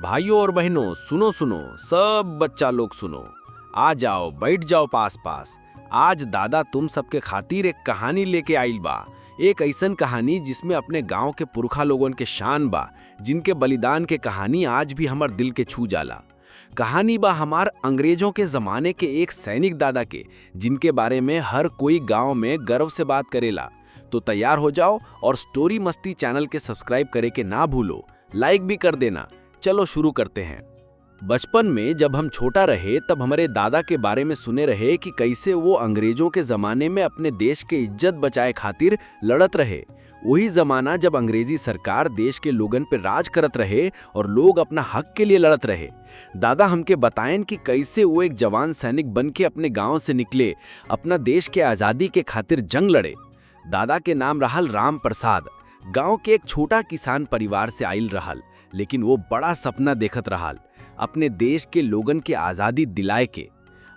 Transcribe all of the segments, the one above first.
भाइयों और बहनों सुनो सुनो, सब बच्चा लोग सुनो। आ जाओ, बैठ जाओ पास पास। आज दादा तुम सबके खातिर एक कहानी लेके आइल बा। एक ऐसन कहानी जिसमें अपने गांव के पुरखा लोगन के शान बा, जिनके बलिदान के कहानी आज भी हमार दिल के छू जाला। कहानी बा हमार अंग्रेजों के जमाने के एक सैनिक दादा के, जिनके बारे में हर कोई गांव में गर्व से बात करेला। तो तैयार हो जाओ और स्टोरी मस्ती चैनल के सब्सक्राइब करे के ना भूलो, लाइक भी कर देना। चलो शुरू करते हैं। बचपन में जब हम छोटा रहे तब हमारे दादा के बारे में सुने रहे कि कैसे वो अंग्रेजों के जमाने में अपने देश के इज्जत बचाए खातिर लड़त रहे। वही जमाना जब अंग्रेजी सरकार देश के लोगन पे राज करत रहे और लोग अपना हक के लिए लड़त रहे। दादा हमके बताएं कि कैसे वो एक जवान सैनिक बन के अपने गांव से निकले, अपना देश के आज़ादी के खातिर जंग लड़े। दादा के नाम रहल राम प्रसाद। गांव के एक छोटा किसान परिवार से आइल रहल, लेकिन वो बड़ा सपना देखत रहल, अपने देश के लोगन के आज़ादी दिलाए के।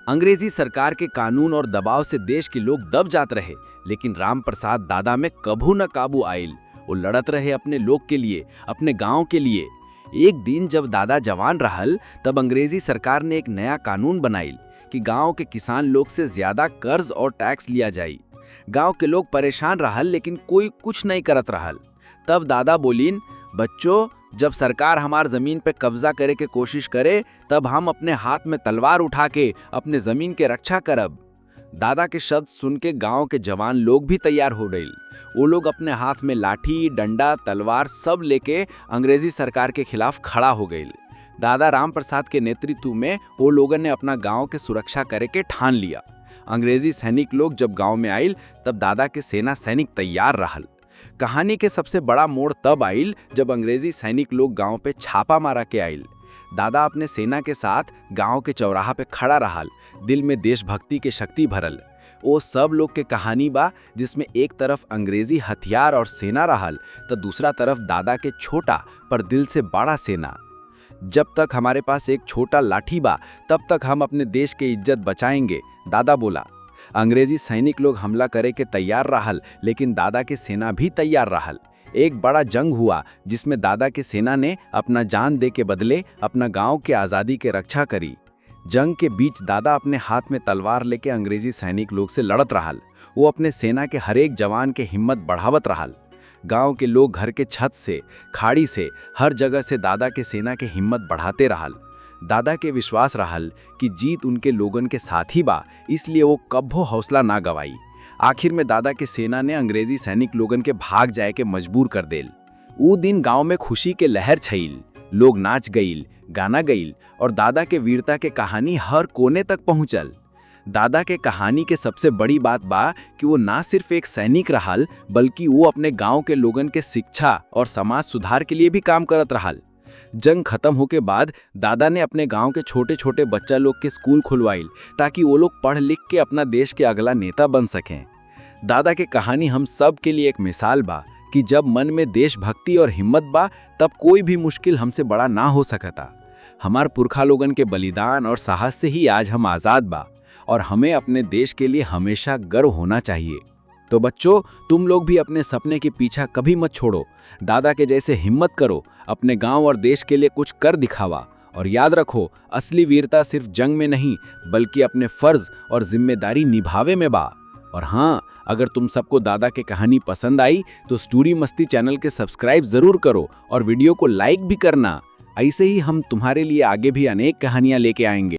अंग्रेजी सरकार के कानून और दबाव से देश के लोग दब जात रहे, लेकिन राम प्रसाद दादा में कभू न काबू आइल। वो लड़त रहे अपने लोग के लिए, अपने गांव के लिए। एक दिन जब दादा जवान रहल तब अंग्रेजी सरकार ने एक नया कानून बनाइल कि गांव के किसान लोग से ज्यादा कर्ज और टैक्स लिया जाए। गांव के लोग परेशान रहल, लेकिन कोई कुछ नहीं करत रहल। तब दादा बोलीन, बच्चों, जब सरकार हमार जमीन पे कब्जा करे के कोशिश करे तब हम अपने हाथ में तलवार उठा के अपने जमीन के रक्षा करब। दादा के शब्द सुन के गांव के जवान लोग भी तैयार हो गए। वो लोग अपने हाथ में लाठी, डंडा, तलवार सब लेके अंग्रेजी सरकार के खिलाफ खड़ा हो गए। दादा राम प्रसाद के नेतृत्व में वो लोगों ने अपना गांव के सुरक्षा करे के ठान लिया। अंग्रेजी सैनिक लोग जब गांव में आइल तब दादा के सेना सैनिक तैयार रहल। कहानी के सबसे बड़ा मोड़ तब आइल जब अंग्रेजी सैनिक लोग गांव पे छापा मारा के आइल। दादा अपने सेना के साथ गांव के चौराहा पे खड़ा रहल, दिल में देशभक्ति के शक्ति भरल। वो सब लोग के कहानी बा जिसमें एक तरफ अंग्रेजी हथियार और सेना रहल, तो दूसरा तरफ दादा के छोटा पर दिल से बड़ा सेना। जब तक हमारे पास एक छोटा लाठी बा तब तक हम अपने देश के इज्जत बचाएंगे, दादा बोला। अंग्रेजी सैनिक लोग हमला करे के तैयार रहल, लेकिन दादा के सेना भी तैयार रहल। एक बड़ा जंग हुआ जिसमें दादा के सेना ने अपना जान दे के बदले अपना गांव के आज़ादी के रक्षा करी। जंग के बीच दादा अपने हाथ में तलवार लेके अंग्रेजी सैनिक लोग से लड़त रहल। वो अपने सेना के हर एक जवान के हिम्मत बढ़ावत रहल। गांव के लोग घर के छत से, खाड़ी से, हर जगह से दादा के सेना के हिम्मत बढ़ाते रहल। दादा के विश्वास रहल कि जीत उनके लोगन के साथ ही बा, इसलिए वो कब्बो हौसला ना गवाई। आखिर में दादा के सेना ने अंग्रेजी सैनिक लोगन के भाग जाए के मजबूर कर देल। वो दिन गांव में खुशी के लहर छईल, लोग नाच गईल, गाना गईल और दादा के वीरता के कहानी हर कोने तक पहुंचल। दादा के कहानी के सबसे बड़ी बात बा कि वो ना सिर्फ एक सैनिक रहल, बल्कि वो अपने गांव के लोगन के शिक्षा और समाज सुधार के लिए भी काम करत रहल। जंग खत्म होके बाद दादा ने अपने गांव के छोटे छोटे बच्चा लोग के स्कूल खुलवाइल, ताकि वो लोग पढ़ लिख के अपना देश के अगला नेता बन सकें। दादा के कहानी हम सब के लिए एक मिसाल बा कि जब मन में देशभक्ति और हिम्मत बा तब कोई भी मुश्किल हमसे बड़ा ना हो सकता। हमार पुरखा लोगन के बलिदान और साहस से ही आज हम आज़ाद बा, और हमें अपने देश के लिए हमेशा गर्व होना चाहिए। तो बच्चों, तुम लोग भी अपने सपने के पीछा कभी मत छोड़ो। दादा के जैसे हिम्मत करो, अपने गांव और देश के लिए कुछ कर दिखावा। और याद रखो, असली वीरता सिर्फ जंग में नहीं, बल्कि अपने फर्ज और जिम्मेदारी निभावे में बा। और हाँ, अगर तुम सबको दादा के कहानी पसंद आई तो स्टोरी मस्ती चैनल के सब्सक्राइब जरूर करो और वीडियो को लाइक भी करना। ऐसे ही हम तुम्हारे लिए आगे भी अनेक कहानियां लेके आएंगे।